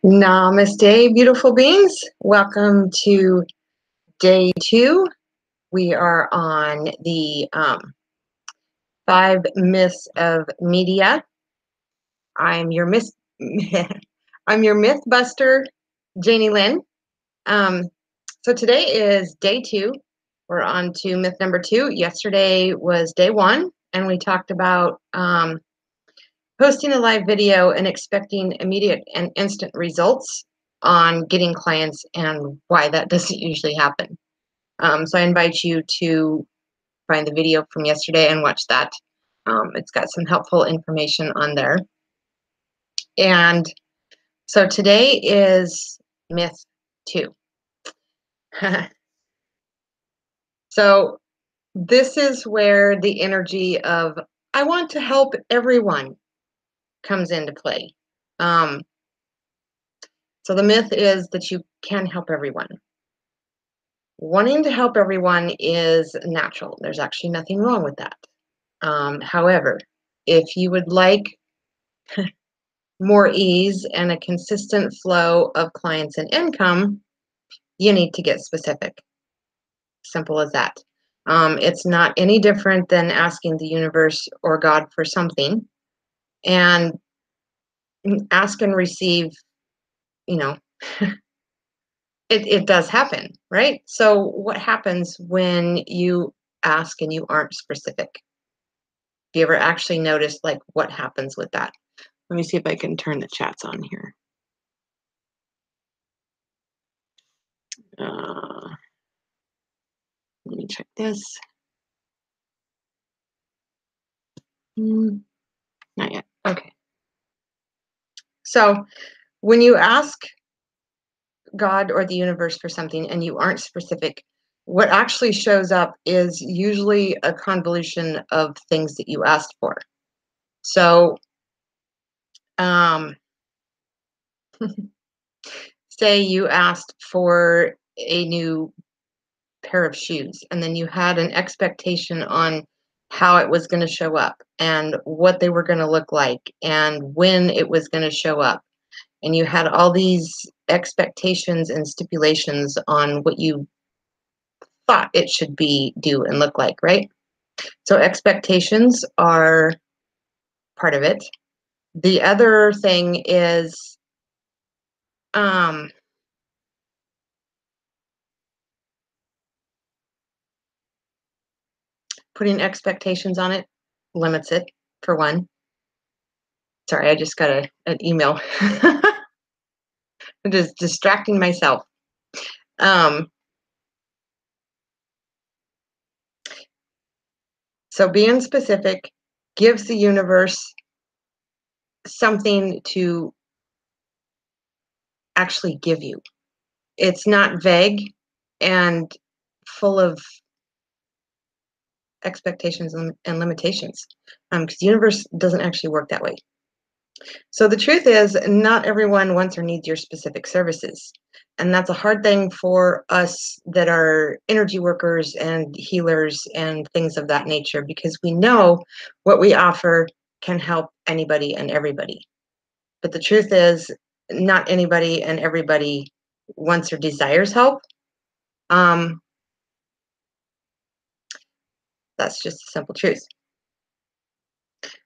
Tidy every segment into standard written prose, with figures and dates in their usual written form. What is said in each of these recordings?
Namaste, beautiful beings. Welcome to day 2. We are on the 5 myths of media. I'm your I'm your myth buster, Janie Lin. So today is day 2. We're on to myth number 2. Yesterday was day 1, and we talked about posting a live video and expecting immediate and instant results on getting clients and why that doesn't usually happen. So I invite you to find the video from yesterday and watch that. It's got some helpful information on there. And so today is myth 2. So this is where the energy of I want to help everyone comes into play. So the myth is that you can help everyone. Wanting to help everyone is natural. There's actually nothing wrong with that. However, if you would like more ease and a consistent flow of clients and income, you need to get specific. Simple as that. It's not any different than asking the universe or God for something, and ask and receive, you know, it does happen, right? So what happens when you ask and you aren't specific? Do you ever actually notice like what happens with that? Let me see if I can turn the chats on here. Let me check this. Not yet. Okay. So when you ask God or the universe for something and you aren't specific, what actually shows up is usually a convolution of things that you asked for. So say you asked for a new pair of shoes, and then you had an expectation on how it was going to show up and what they were going to look like and when it was going to show up. And you had all these expectations and stipulations on what you thought it should be, do, and look like, right? So expectations are part of it. The other thing is putting expectations on it limits it, for one. Sorry, I just got an email. I'm just distracting myself. So being specific gives the universe something to actually give you. It's not vague and full of expectations and limitations, because the universe doesn't actually work that way. So the truth is, not everyone wants or needs your specific services. And that's a hard thing for us that are energy workers and healers and things of that nature, because we know what we offer can help anybody and everybody. But the truth is, not anybody and everybody wants or desires help. That's just a simple truth.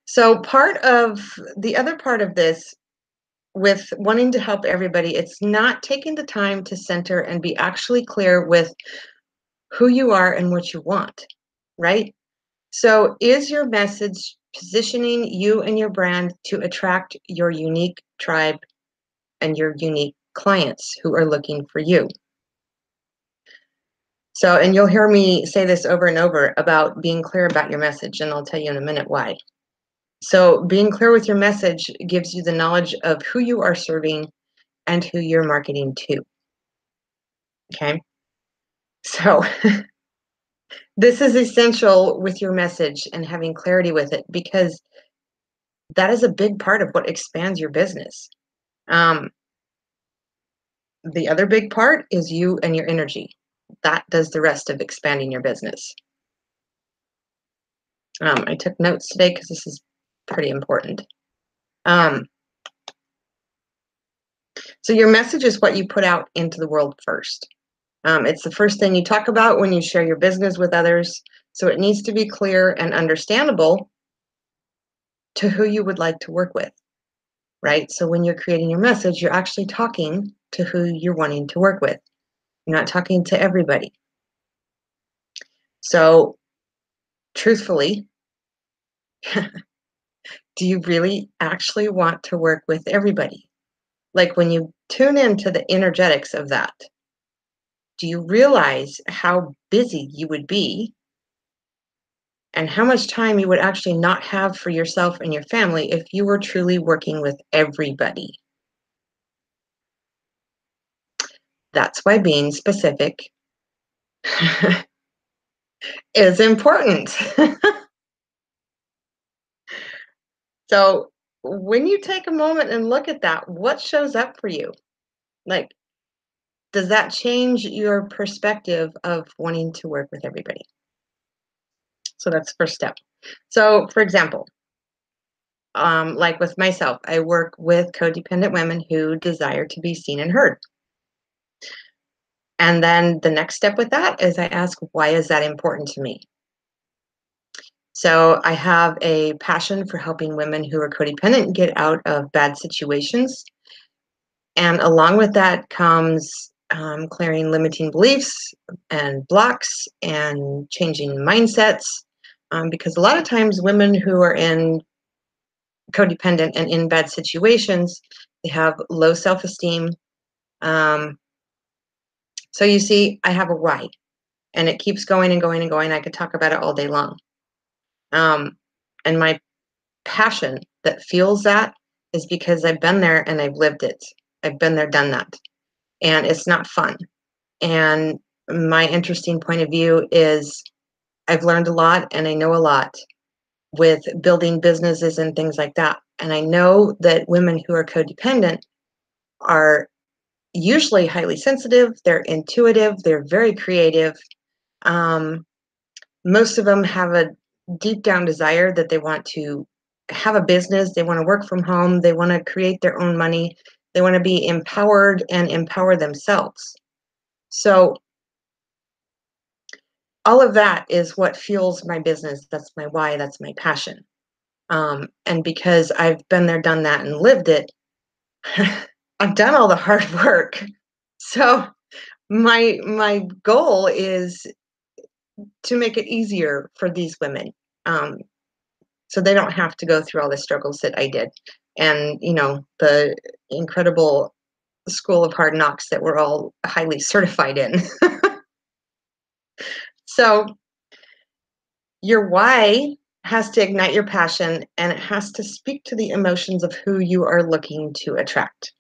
So the other part of this with wanting to help everybody, it's not taking the time to center and be actually clear with who you are and what you want, right? So is your message positioning you and your brand to attract your unique tribe and your unique clients who are looking for you? So, and you'll hear me say this over and over about being clear about your message, and I'll tell you in a minute why. So being clear with your message gives you the knowledge of who you are serving and who you're marketing to. Okay. So this is essential with your message and having clarity with it, because that is a big part of what expands your business. The other big part is you and your energy. That does the rest of expanding your business. I took notes today because this is pretty important. So your message is what you put out into the world first. It's the first thing you talk about when you share your business with others. So it needs to be clear and understandable to who you would like to work with, right? So when you're creating your message, you're actually talking to who you're wanting to work with. You're not talking to everybody. So truthfully, do you really actually want to work with everybody? Like when you tune into the energetics of that, do you realize how busy you would be and how much time you would actually not have for yourself and your family if you were truly working with everybody? That's why being specific is important. So when you take a moment and look at that, what shows up for you? Like, does that change your perspective of wanting to work with everybody? So that's the first step. So, for example, like with myself, I work with codependent women who desire to be seen and heard. And then the next step with that is I ask, why is that important to me? So I have a passion for helping women who are codependent get out of bad situations. And along with that comes clearing limiting beliefs and blocks and changing mindsets. Because a lot of times women who are in codependent and in bad situations, they have low self-esteem. Um, so you see, I have a why, and it keeps going and going and going. I could talk about it all day long. And my passion that fuels that is because I've been there and I've lived it. I've been there, done that. And it's not fun. And my interesting point of view is I've learned a lot and I know a lot with building businesses and things like that. And I know that women who are codependent are usually highly sensitive, they're intuitive, they're very creative. Um, most of them have a deep down desire that they want to have a business, they want to work from home, they want to create their own money, they want to be empowered and empower themselves. So all of that is what fuels my business. That's my why, that's my passion. And because I've been there, done that, and lived it, I've done all the hard work. So my goal is to make it easier for these women, um, so they don't have to go through all the struggles that I did, and the incredible school of hard knocks that we're all highly certified in. So your why has to ignite your passion, and it has to speak to the emotions of who you are looking to attract.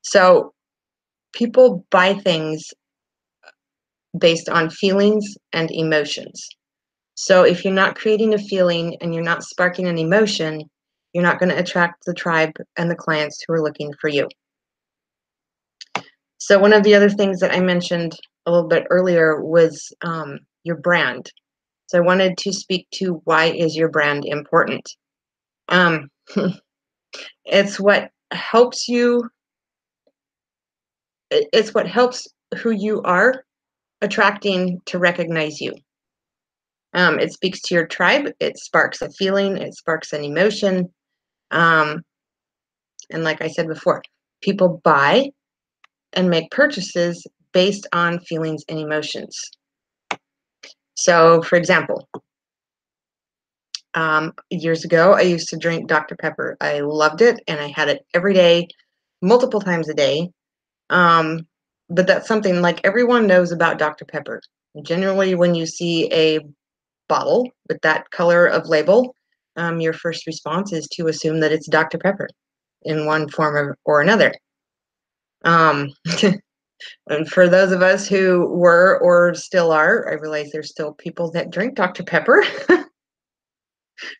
So people buy things based on feelings and emotions. So if you're not creating a feeling and you're not sparking an emotion, you're not going to attract the tribe and the clients who are looking for you. So one of the other things that I mentioned a little bit earlier was your brand. So I wanted to speak to, why is your brand important? Um, it's what helps you. It's what helps who you are attracting to recognize you. It speaks to your tribe. It sparks a feeling. It sparks an emotion. Um, and like I said before, people buy and make purchases based on feelings and emotions. So, for example, years ago, I used to drink Dr. Pepper. I loved it, and I had it every day, multiple times a day. Um, but that's something like everyone knows about Dr. Pepper. Generally, when you see a bottle with that color of label, your first response is to assume that it's Dr. Pepper in one form or another. Um, and for those of us who were or still are, I realize there's still people that drink Dr. Pepper.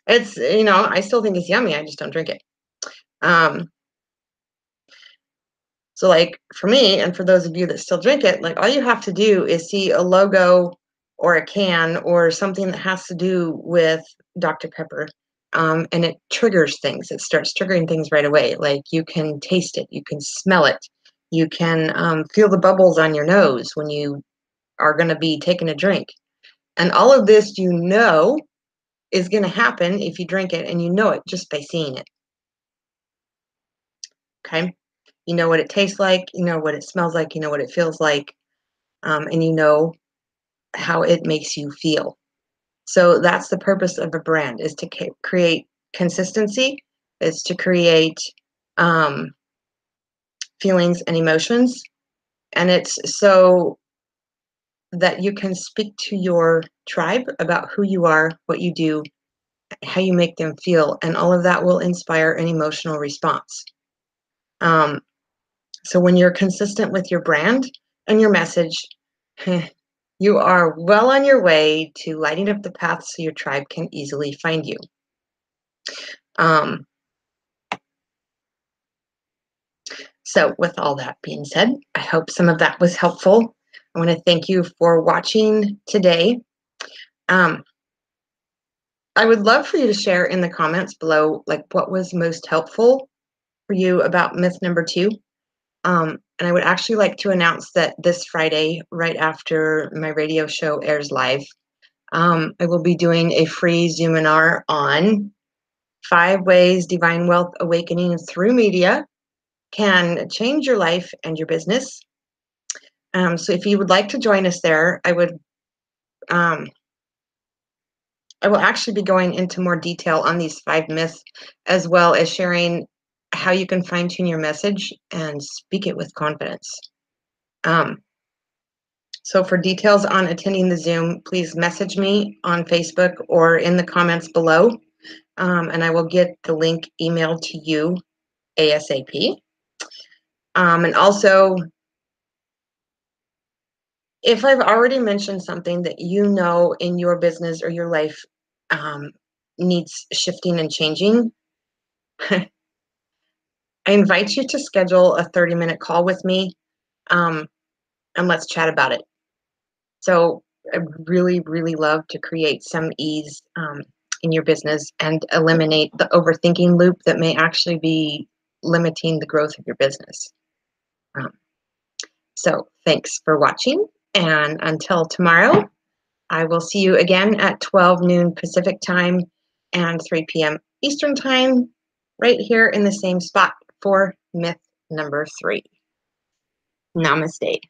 It's, I still think it's yummy. I just don't drink it. Um, so like for me, and for those of you that still drink it, like all you have to do is see a logo or a can or something that has to do with Dr. Pepper. and it triggers things. It starts triggering things right away. Like you can taste it, you can smell it, you can feel the bubbles on your nose when you are going to be taking a drink. And all of this, is going to happen if you drink it, and you know it just by seeing it. Okay. You know what it tastes like, you know what it smells like, you know what it feels like, and you know how it makes you feel. So that's the purpose of a brand, is to create consistency, is to create um, feelings and emotions. And it's so that you can speak to your tribe about who you are, what you do, how you make them feel, and all of that will inspire an emotional response. So when you're consistent with your brand and your message, you are well on your way to lighting up the path so your tribe can easily find you. Um, so with all that being said, I hope some of that was helpful. I want to thank you for watching today. I would love for you to share in the comments below, like, what was most helpful for you about myth number 2. And I would actually like to announce that this Friday, right after my radio show airs live, I will be doing a free Zoominar on 5 ways divine wealth awakening through media can change your life and your business. So if you would like to join us there, I will actually be going into more detail on these 5 myths, as well as sharing how you can fine tune your message and speak it with confidence. So for details on attending the Zoom, please message me on Facebook or in the comments below, and I will get the link emailed to you ASAP. And also, if I've already mentioned something that you know in your business or your life needs shifting and changing, I invite you to schedule a 30-minute call with me, and let's chat about it. So I really, really love to create some ease in your business and eliminate the overthinking loop that may actually be limiting the growth of your business. So thanks for watching, and until tomorrow, I will see you again at 12 noon Pacific time and 3 p.m. Eastern time, right here in the same spot for myth number 3. Namaste.